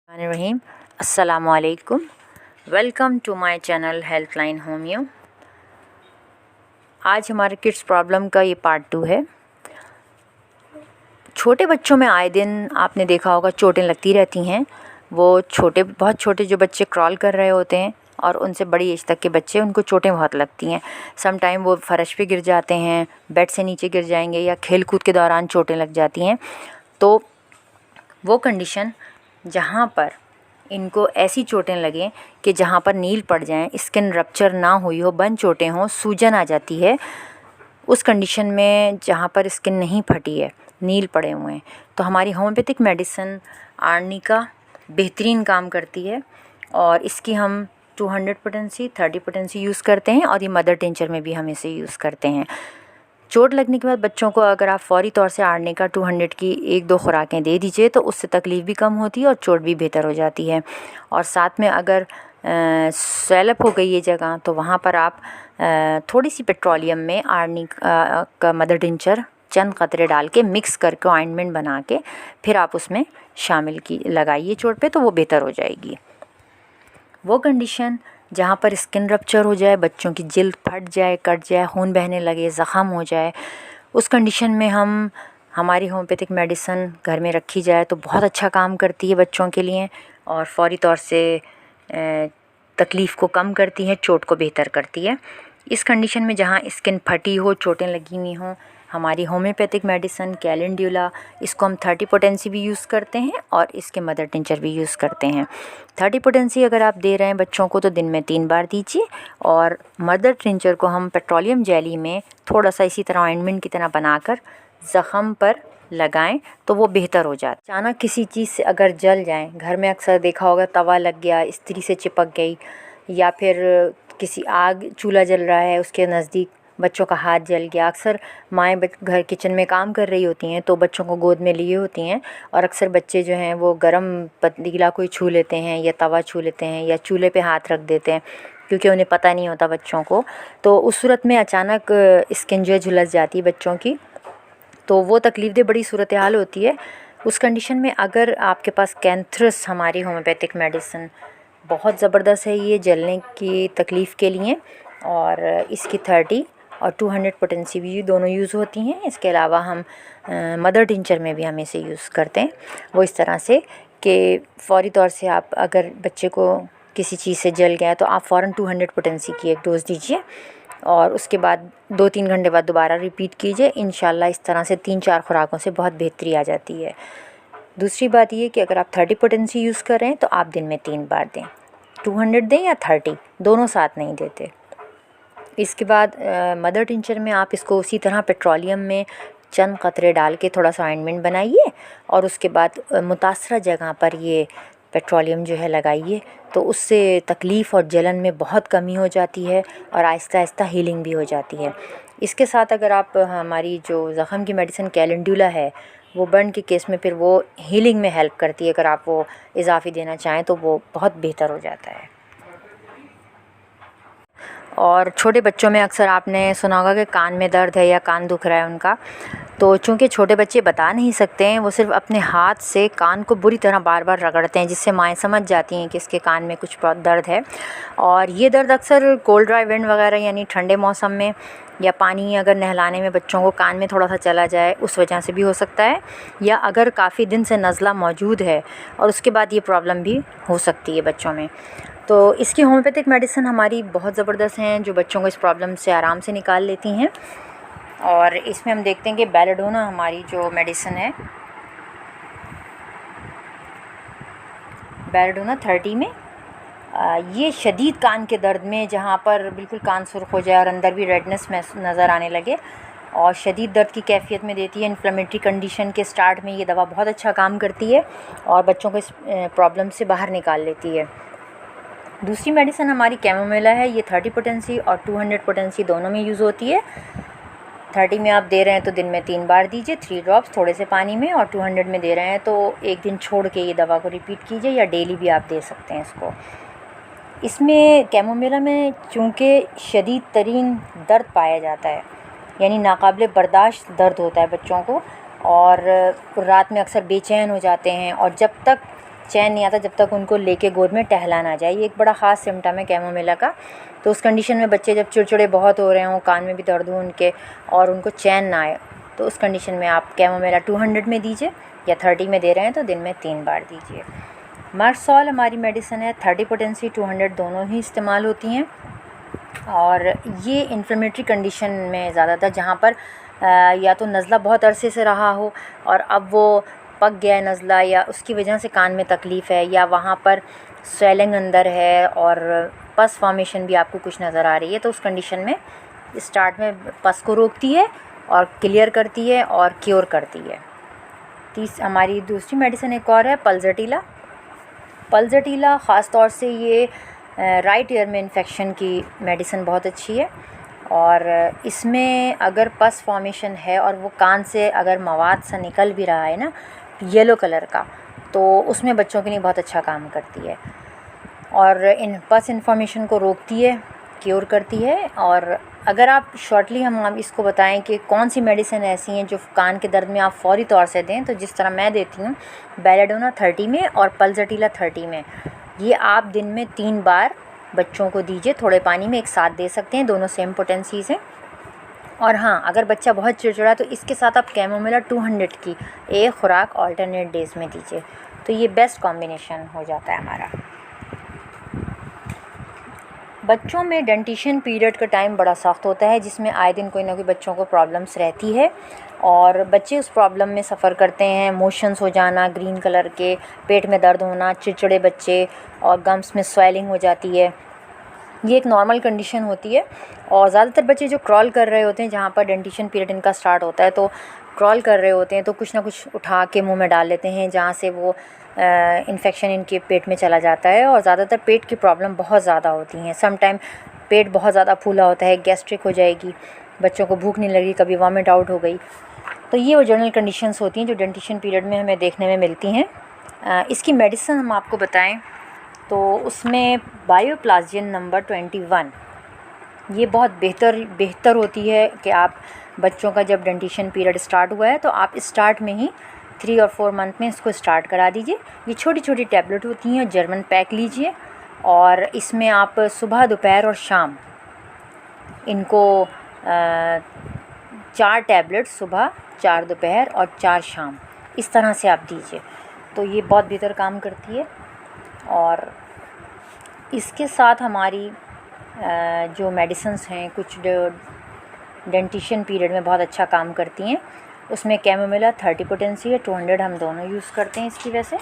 रहीम अस्सलामुअलैकुम। Welcome to my channel helpline homeo. आज हमारे किड्स प्रॉब्लम का ये पार्ट 2 है। छोटे बच्चों में आए दिन आपने देखा होगा चोटें लगती रहती हैं। वो बहुत छोटे जो बच्चे क्रॉल कर रहे होते हैं और उनसे बड़ी एज तक के बच्चे, उनको चोटें बहुत लगती हैं। सम टाइम वो फर्श पे गिर जाते हैं, बेड से नीचे गिर जाएंगे या खेल कूद के दौरान चोटें लग जाती हैं। तो वो कंडीशन जहाँ पर इनको ऐसी चोटें लगें कि जहाँ पर नील पड़ जाएं, स्किन रप्चर ना हुई हो, बंद चोटें हों, सूजन आ जाती है, उस कंडीशन में जहाँ पर स्किन नहीं फटी है, नील पड़े हुए हैं, तो हमारी होम्योपैथिक मेडिसिन आर्निका बेहतरीन काम करती है। और इसकी हम 200 पोटेंसी 30 पोटेंसी यूज़ करते हैं और ये मदर टिंचर में भी हम इसे यूज़ करते हैं। चोट लगने के बाद बच्चों को अगर आप फौरी तौर से आर्निका 200 की 1-2 खुराकें दे दीजिए तो उससे तकलीफ़ भी कम होती है और चोट भी बेहतर हो जाती है। और साथ में अगर स्वेलअप हो गई ये जगह तो वहाँ पर आप थोड़ी सी पेट्रोलियम में आर्निका का मदर टिंचर चंद कतरे डाल के मिक्स करके ऑइंटमेंट बना के फिर आप उसमें शामिल लगाइए चोट पे, तो वो बेहतर हो जाएगी। वो कंडीशन जहाँ पर स्किन रप्चर हो जाए, बच्चों की जिल्द फट जाए, कट जाए, खून बहने लगे, ज़ख़म हो जाए, उस कंडीशन में हमारी होम्योपैथिक मेडिसिन घर में रखी जाए तो बहुत अच्छा काम करती है बच्चों के लिए और फौरी तौर से तकलीफ़ को कम करती है, चोट को बेहतर करती है। इस कंडीशन में जहाँ स्किन फटी हो, चोटें लगी हुई हों, हमारी होम्योपैथिक मेडिसिन कैलेंडुला, इसको हम 30 पोटेंसी भी यूज़ करते हैं और इसके मदर टिंचर भी यूज़ करते हैं। 30 पोटेंसी अगर आप दे रहे हैं बच्चों को तो दिन में 3 बार दीजिए और मदर टिंचर को हम पेट्रोलियम जेली में थोड़ा सा इसी तरह ऑइंटमेंट की तरह बनाकर ज़ख़म पर लगाएं तो वो बेहतर हो जाता है। अचानक किसी चीज़ से अगर जल जाएं, घर में अक्सर देखा होगा तवा लग गया, इस्त्री से चिपक गई, या फिर किसी आग चूल्हा जल रहा है उसके नज़दीक बच्चों का हाथ जल गया। अक्सर माएँ घर किचन में काम कर रही होती हैं तो बच्चों को गोद में लिए होती हैं और अक्सर बच्चे जो हैं वो गरम पतीला कोई छू लेते हैं या तवा छू लेते हैं या चूल्हे पे हाथ रख देते हैं क्योंकि उन्हें पता नहीं होता बच्चों को। तो उस सूरत में अचानक स्किन जो है झुलस जाती है बच्चों की, तो वो तकलीफ़देह बड़ी सूरत हाल होती है। उस कंडीशन में अगर आपके पास कैंथरस हमारी होम्योपैथिक मेडिसिन बहुत ज़बरदस्त है ये जलने की तकलीफ़ के लिए, और इसकी 30 और 200 पोटेंसी भी दोनों यूज़ होती हैं। इसके अलावा हम मदर टिंचर में भी हम इसे यूज़ करते हैं। वो इस तरह से कि फ़ौरी तौर से आप अगर बच्चे को किसी चीज़ से जल गया तो आप फ़ौरन 200 पोटेंसी की एक डोज़ दीजिए और उसके बाद 2-3 घंटे बाद दोबारा रिपीट कीजिए। इंशाल्लाह इस तरह से 3-4 खुराकों से बहुत बेहतरी आ जाती है। दूसरी बात ये कि अगर आप 30 पोटेंसी यूज़ कर रहे हैं तो आप दिन में 3 बार दें, 200 दें या 30, दोनों साथ नहीं देते। इसके बाद मदर टिंचर में आप इसको उसी तरह पेट्रोलियम में चंद कतरे डाल के थोड़ा सा ऑइंटमेंट बनाइए और उसके बाद मुतासरा जगह पर ये पेट्रोलियम जो है लगाइए, तो उससे तकलीफ़ और जलन में बहुत कमी हो जाती है और आहिस्ता आहिस्ता हीलिंग भी हो जाती है। इसके साथ अगर आप हमारी जो ज़ख़म की मेडिसिन कैलेंडुला है वो बर्न के केस में फिर वो हीलिंग में हेल्प करती है। अगर आप वो इजाफ़ी देना चाहें तो वो बहुत बेहतर हो जाता है। और छोटे बच्चों में अक्सर आपने सुना होगा कि कान में दर्द है या कान दुख रहा है उनका, तो चूँकि छोटे बच्चे बता नहीं सकते हैं, वो सिर्फ अपने हाथ से कान को बुरी तरह बार बार रगड़ते हैं जिससे माएँ समझ जाती हैं कि इसके कान में कुछ दर्द है। और ये दर्द अक्सर कोल्ड ड्राई विंड वगैरह यानी ठंडे मौसम में या पानी अगर नहलाने में बच्चों को कान में थोड़ा सा चला जाए उस वजह से भी हो सकता है, या अगर काफ़ी दिन से नज़ला मौजूद है और उसके बाद ये प्रॉब्लम भी हो सकती है बच्चों में। तो इसकी होम्योपैथिक मेडिसिन हमारी बहुत ज़बरदस्त हैं जो बच्चों को इस प्रॉब्लम से आराम से निकाल लेती हैं। और इसमें हम देखते हैं कि बेलेडोना हमारी जो मेडिसिन है, बेलेडोना 30 में ये शदीद कान के दर्द में जहाँ पर बिल्कुल कान सुर्ख हो जाए और अंदर भी रेडनेस में नज़र आने लगे और शदीद दर्द की कैफियत में देती है। इन्फ्लेमेटरी कंडीशन के स्टार्ट में ये दवा बहुत अच्छा काम करती है और बच्चों को इस प्रॉब्लम से बाहर निकाल लेती है। दूसरी मेडिसिन हमारी कैमोमिला है, ये 30 पोटेंसी और 200 पोटेंसी दोनों में यूज़ होती है। 30 में आप दे रहे हैं तो दिन में 3 बार दीजिए, 3 ड्रॉप्स थोड़े से पानी में, और 200 में दे रहे हैं तो एक दिन छोड़ के ये दवा को रिपीट कीजिए या डेली भी आप दे सकते हैं इसको। इसमें कैमोमिला में चूँकि शदीद तरीन दर्द पाया जाता है यानी नाकाबिले बर्दाश्त दर्द होता है बच्चों को और रात में अक्सर बेचैन हो जाते हैं, और जब तक चैन नहीं आता जब तक उनको लेके गोद में टहला ना जाए। ये एक बड़ा ख़ास सिम्टम है कैमोमिला का। तो उस कंडीशन में बच्चे जब चिड़चिड़े बहुत हो रहे हों, कान में भी दर्द हो उनके और उनको चैन ना आए, तो उस कंडीशन में आप कैमोमिला 200 में दीजिए, या 30 में दे रहे हैं तो दिन में 3 बार दीजिए। मर्सॉल हमारी मेडिसिन है, 30 पोटेंसी 200 दोनों ही इस्तेमाल होती हैं। और ये इन्फ्लेमेटरी कंडीशन में ज़्यादातर जहाँ पर या तो नज़ला बहुत अरसे से रहा हो और अब वो पक गया है नज़ला, या उसकी वजह से कान में तकलीफ़ है, या वहाँ पर स्वेलिंग अंदर है और पस फॉर्मेशन भी आपको कुछ नज़र आ रही है, तो उस कंडीशन में स्टार्ट में पस को रोकती है और क्लियर करती है और क्योर करती है। हमारी दूसरी मेडिसिन एक और है पल्सटीला। पल्सटीला ख़ास तौर से ये राइट ईयर में इन्फेक्शन की मेडिसिन बहुत अच्छी है। और इसमें अगर पस फॉर्मेशन है और वो कान से अगर मवाद सा निकल भी रहा है ना येलो कलर का, तो उसमें बच्चों के लिए बहुत अच्छा काम करती है और इन पस इन्फॉर्मेशन को रोकती है, क्योर करती है। और अगर आप शॉर्टली हम इसको बताएं कि कौन सी मेडिसिन ऐसी हैं जो कान के दर्द में आप फ़ौरी तौर से दें, तो जिस तरह मैं देती हूँ बेलाडोना 30 में और पल्सटीला 30 में, ये आप दिन में 3 बार बच्चों को दीजिए। थोड़े पानी में एक साथ दे सकते हैं, दोनों सेम पोटेंसीज़ हैं। और हाँ, अगर बच्चा बहुत चिड़चिड़ा तो इसके साथ आप कैमोमिला 200 की एक खुराक ऑल्टरनेट डेज़ में दीजिए, तो ये बेस्ट कॉम्बिनेशन हो जाता है हमारा। बच्चों में डेंटिशन पीरियड का टाइम बड़ा सख्त होता है, जिसमें आए दिन कोई ना कोई बच्चों को प्रॉब्लम्स रहती है और बच्चे उस प्रॉब्लम में सफ़र करते हैं। मोशंस हो जाना ग्रीन कलर के, पेट में दर्द होना, चिड़चिड़े बच्चे, और गम्स में स्वेलिंग हो जाती है। ये एक नॉर्मल कंडीशन होती है। और ज़्यादातर बच्चे जो क्रॉल कर रहे होते हैं, जहाँ पर डेंटिशन पीरियड इनका स्टार्ट होता है, तो क्रॉल कर रहे होते हैं तो कुछ ना कुछ उठा के मुंह में डाल लेते हैं, जहाँ से वो इन्फेक्शन इनके पेट में चला जाता है। और ज़्यादातर पेट की प्रॉब्लम बहुत ज़्यादा होती हैं। सम टाइम पेट बहुत ज़्यादा फूला होता है, गैस्ट्रिक हो जाएगी, बच्चों को भूख नहीं लगी, कभी वॉमिट आउट हो गई। तो ये वो जनरल कंडीशंस होती हैं जो डेंटिशन पीरियड में हमें देखने में मिलती हैं। इसकी मेडिसिन हम आपको बताएं तो उसमें बायोप्लाजियन नंबर 21 ये बहुत बेहतर होती है कि आप बच्चों का जब डेंटिशन पीरियड स्टार्ट हुआ है तो आप स्टार्ट में ही 3 और 4 मंथ में इसको स्टार्ट करा दीजिए। ये छोटी छोटी टैबलेट होती हैं, जर्मन पैक लीजिए और इसमें आप सुबह, दोपहर और शाम इनको 4 टैबलेट सुबह, 4 दोपहर और 4 शाम इस तरह से आप दीजिए, तो ये बहुत बेहतर काम करती है। और इसके साथ हमारी जो मेडिसिन्स हैं कुछ डेंटिशन पीरियड में बहुत अच्छा काम करती हैं, उसमें कैमोमिला 30 पोटेंसी है, 200 हम दोनों यूज़ करते हैं इसकी वजह से।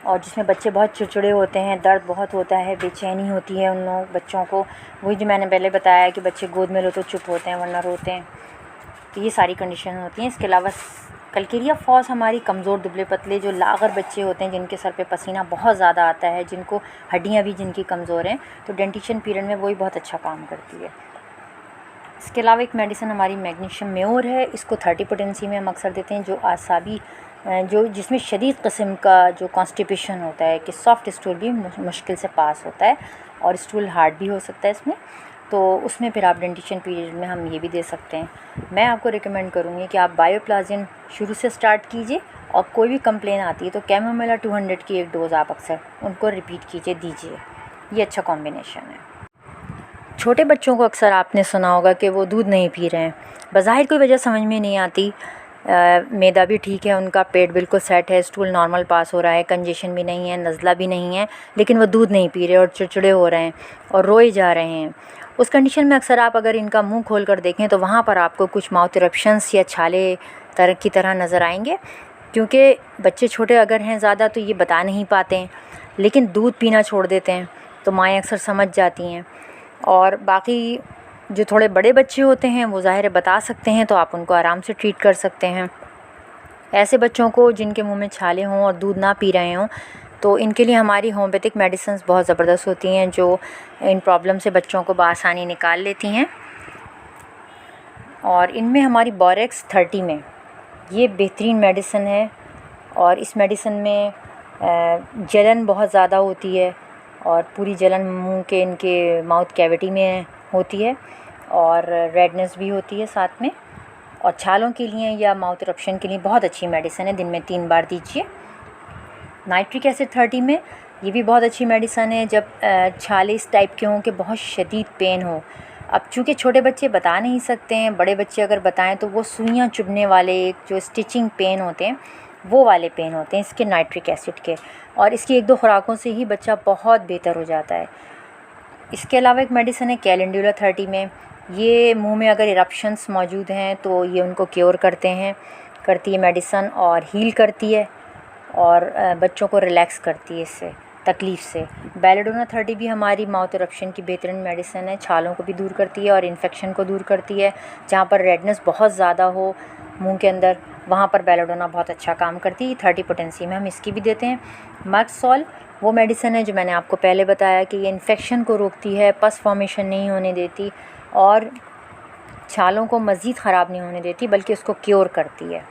और जिसमें बच्चे बहुत चिड़चिड़े होते हैं, दर्द बहुत होता है, बेचैनी होती है उन लोग बच्चों को, वही जो मैंने पहले बताया कि बच्चे गोद में लो तो चुप होते हैं वरना रोते हैं, तो ये सारी कंडीशन होती हैं। इसके अलावा कल्केरिया फॉस हमारी कमज़ोर, दुबले पतले जो लागर बच्चे होते हैं, जिनके सर पे पसीना बहुत ज़्यादा आता है, जिनको हड्डियाँ भी जिनकी कमज़ोर हैं, तो डेंटिशन पीरियड में वही बहुत अच्छा काम करती है। इसके अलावा एक मेडिसिन हमारी मैग्नीशियम म्योर है, इसको 30 पोटेंसी में हम अक्सर देते हैं। जो आसाबी जिसमें शदीद किस्म का जो कॉन्स्टिपेशन होता है कि सॉफ्ट स्टूल भी मुश्किल से पास होता है और स्टूल हार्ड भी हो सकता है इसमें, तो उसमें फिर आप डेंटिशन पीरियड में हम ये भी दे सकते हैं। मैं आपको रिकमेंड करूँगी कि आप बायोप्लाजिन शुरू से स्टार्ट कीजिए और कोई भी कंप्लेन आती है तो कैमोमिला 200 की एक डोज़ आप अक्सर उनको रिपीट कीजिए, दीजिए। ये अच्छा कॉम्बिनेशन है। छोटे बच्चों को अक्सर आपने सुना होगा कि वो दूध नहीं पी रहे हैं, बज़ाहिर कोई वजह समझ में नहीं आती। मैदा भी ठीक है, उनका पेट बिल्कुल सेट है, स्टूल नॉर्मल पास हो रहा है, कंजेशन भी नहीं है, नज़ला भी नहीं है, लेकिन वो दूध नहीं पी रहे और चिड़चिड़े हो रहे हैं और रोए जा रहे हैं। उस कंडीशन में अक्सर आप अगर इनका मुंह खोल कर देखें तो वहाँ पर आपको कुछ माउथ इरप्शंस या छाले की तरह नज़र आएंगे, क्योंकि बच्चे छोटे अगर हैं ज़्यादा तो ये बता नहीं पाते हैं, लेकिन दूध पीना छोड़ देते हैं तो माएँ अक्सर समझ जाती हैं। और बाकी जो थोड़े बड़े बच्चे होते हैं वो ज़ाहिर है बता सकते हैं, तो आप उनको आराम से ट्रीट कर सकते हैं। ऐसे बच्चों को जिनके मुंह में छाले हों और दूध ना पी रहे हों, तो इनके लिए हमारी होम्योपैथिक मेडिसिन्स बहुत ज़बरदस्त होती हैं जो इन प्रॉब्लम से बच्चों को बआसानी निकाल लेती हैं। और इनमें हमारी बोरेक्स 30 में ये बेहतरीन मेडिसिन है और इस मेडिसिन में जलन बहुत ज़्यादा होती है और पूरी जलन मुंह के इनके माउथ कैविटी में होती है और रेडनेस भी होती है साथ में। और छालों के लिए या माउथ इरप्शन के लिए बहुत अच्छी मेडिसिन है, दिन में 3 बार दीजिए। नाइट्रिक एसिड 30 में ये भी बहुत अच्छी मेडिसन है जब छाले इस टाइप के हों कि बहुत शदीद पेन हो। अब चूँकि छोटे बच्चे बता नहीं सकते हैं, बड़े बच्चे अगर बताएं तो वो सुइयाँ चुभने वाले जो स्टिचिंग पेन होते हैं वो वाले पेन होते हैं इसके नाइट्रिक एसिड के, और इसकी 1-2 खुराकों से ही बच्चा बहुत बेहतर हो जाता है। इसके अलावा एक मेडिसिन है कैलेंडुला 30 में, ये मुंह में अगर इरप्शंस मौजूद हैं तो ये उनको क्योर करती है मेडिसन, और हील करती है और बच्चों को रिलैक्स करती है इससे तकलीफ़ से। बेलेडोना 30 भी हमारी माउथ इरप्शन की बेहतरीन मेडिसिन है, छालों को भी दूर करती है और इन्फेक्शन को दूर करती है। जहाँ पर रेडनेस बहुत ज़्यादा हो मुंह के अंदर वहाँ पर बेलेडोना बहुत अच्छा काम करती है। 30 पोटेंसी में हम इसकी भी देते हैं। मर्कसॉल वो मेडिसिन है जो मैंने आपको पहले बताया कि ये इन्फेक्शन को रोकती है, पस फॉर्मेशन नहीं होने देती और छालों को मज़ीद ख़राब नहीं होने देती बल्कि उसको क्योर करती है।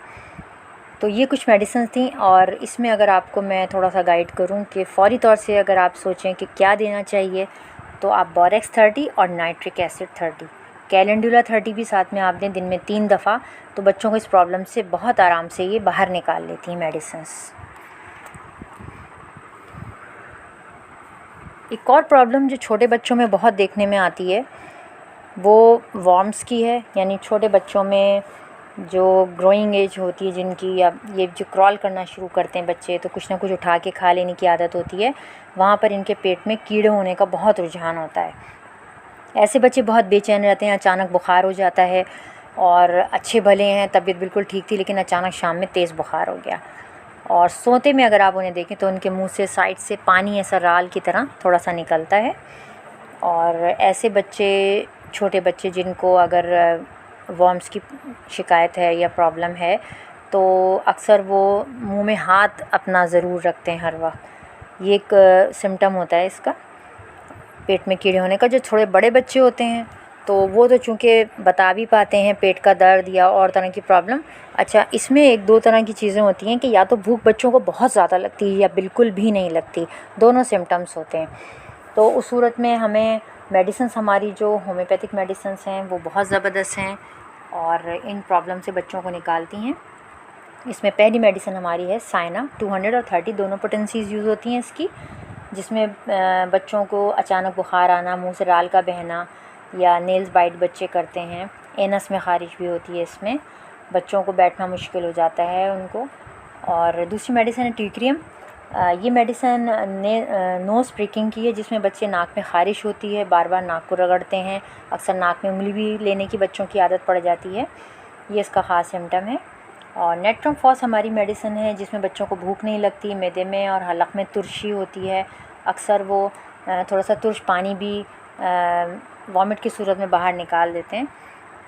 तो ये कुछ मेडिसिन थी, और इसमें अगर आपको मैं थोड़ा सा गाइड करूं कि फ़ौरी तौर से अगर आप सोचें कि क्या देना चाहिए तो आप बोरेक्स 30 और नाइट्रिक एसिड 30, कैलेंडुला 30 भी साथ में आप दें दिन में 3 दफ़ा, तो बच्चों को इस प्रॉब्लम से बहुत आराम से ये बाहर निकाल लेती हैं मेडिसिन्स। एक और प्रॉब्लम जो छोटे बच्चों में बहुत देखने में आती है वो वॉर्म्स की है, यानी छोटे बच्चों में जो ग्रोइंग एज होती है जिनकी, या ये जो क्रॉल करना शुरू करते हैं बच्चे तो कुछ ना कुछ उठा के खा लेने की आदत होती है, वहाँ पर इनके पेट में कीड़े होने का बहुत रुझान होता है। ऐसे बच्चे बहुत बेचैन रहते हैं, अचानक बुखार हो जाता है और अच्छे भले हैं, तबीयत बिल्कुल ठीक थी, लेकिन अचानक शाम में तेज़ बुखार हो गया। और सोते में अगर आप उन्हें देखें तो उनके मुंह से साइड से पानी ऐसा राल की तरह थोड़ा सा निकलता है। और ऐसे बच्चे, छोटे बच्चे जिनको अगर वॉर्म्स की शिकायत है या प्रॉब्लम है तो अक्सर वो मुंह में हाथ अपना ज़रूर रखते हैं हर वक्त। ये एक सिम्टम होता है इसका, पेट में कीड़े होने का। जो थोड़े बड़े बच्चे होते हैं तो वो तो चूँकि बता भी पाते हैं पेट का दर्द या और तरह की प्रॉब्लम। अच्छा, इसमें 1-2 तरह की चीज़ें होती हैं कि या तो भूख बच्चों को बहुत ज़्यादा लगती है या बिल्कुल भी नहीं लगती, दोनों सिम्टम्स होते हैं। तो उस सूरत में हमें मेडिसिन्स, हमारी जो होम्योपैथिक मेडिसिन्स हैं वो बहुत ज़बरदस्त हैं और इन प्रॉब्लम से बच्चों को निकालती हैं। इसमें पहली मेडिसिन हमारी है साइना 200 और 30 दोनों पोटेंसीज़ यूज़ होती हैं इसकी, जिसमें बच्चों को अचानक बुखार आना, मुंह से राल का बहना या नेल्स बाइट बच्चे करते हैं, एनस में ख़ारिश भी होती है, इसमें बच्चों को बैठना मुश्किल हो जाता है उनको। और दूसरी मेडिसिन है टीक्रियम, ये मेडिसिन नोज़ प्रिकिंग की है, जिसमें बच्चे नाक में ख़ारिश होती है, बार बार नाक को रगड़ते हैं, अक्सर नाक में उंगली भी लेने की बच्चों की आदत पड़ जाती है, ये इसका ख़ास सिम्टम है। और नेट्रोफॉस हमारी मेडिसिन है जिसमें बच्चों को भूख नहीं लगती, मैदे में और हलक में तुरशी होती है, अक्सर वो थोड़ा सा तुर्श पानी भी वॉमिट की सूरत में बाहर निकाल देते हैं।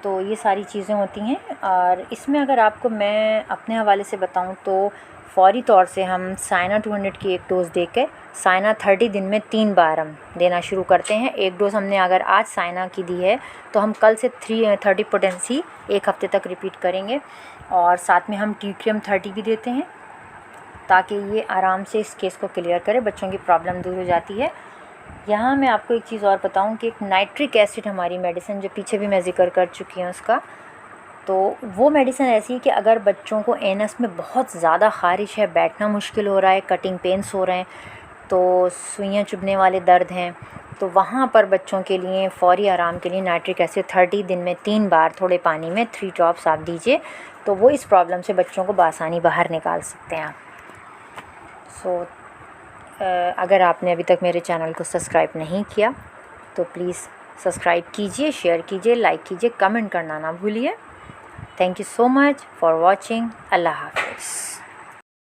तो ये सारी चीज़ें होती हैं। और इसमें अगर आपको मैं अपने हवाले से बताऊं तो फ़ौरी तौर से हम साइना 200 की एक डोज़ देकर साइना 30 दिन में 3 बार हम देना शुरू करते हैं। एक डोज़ हमने अगर आज साइना की दी है तो हम कल से 30 पोटेंसी 1 हफ़्ते तक रिपीट करेंगे, और साथ में हम टीक्रियम 30 भी देते हैं ताकि ये आराम से इस केस को क्लियर करे, बच्चों की प्रॉब्लम दूर हो जाती है। यहाँ मैं आपको एक चीज़ और बताऊँ कि एक नाइट्रिक एसिड हमारी मेडिसिन, जो पीछे भी मैं ज़िक्र कर चुकी हूँ उसका, तो वो मेडिसिन ऐसी है कि अगर बच्चों को एनस में बहुत ज़्यादा ख़ारिश है, बैठना मुश्किल हो रहा है, कटिंग पेन्स हो रहे हैं, तो सुइयाँ चुभने वाले दर्द हैं, तो वहाँ पर बच्चों के लिए फ़ौरी आराम के लिए नाइट्रिक एसिड 30 दिन में 3 बार थोड़े पानी में 3 ड्रॉप्स आप दीजिए, तो वो इस प्रॉब्लम से बच्चों को बआसानी बाहर निकाल सकते हैं आप। अगर आपने अभी तक मेरे चैनल को सब्सक्राइब नहीं किया तो प्लीज़ सब्सक्राइब कीजिए, शेयर कीजिए, लाइक कीजिए, कमेंट करना ना भूलिए। Thank you so much for watching. Allah हाफ़िज़।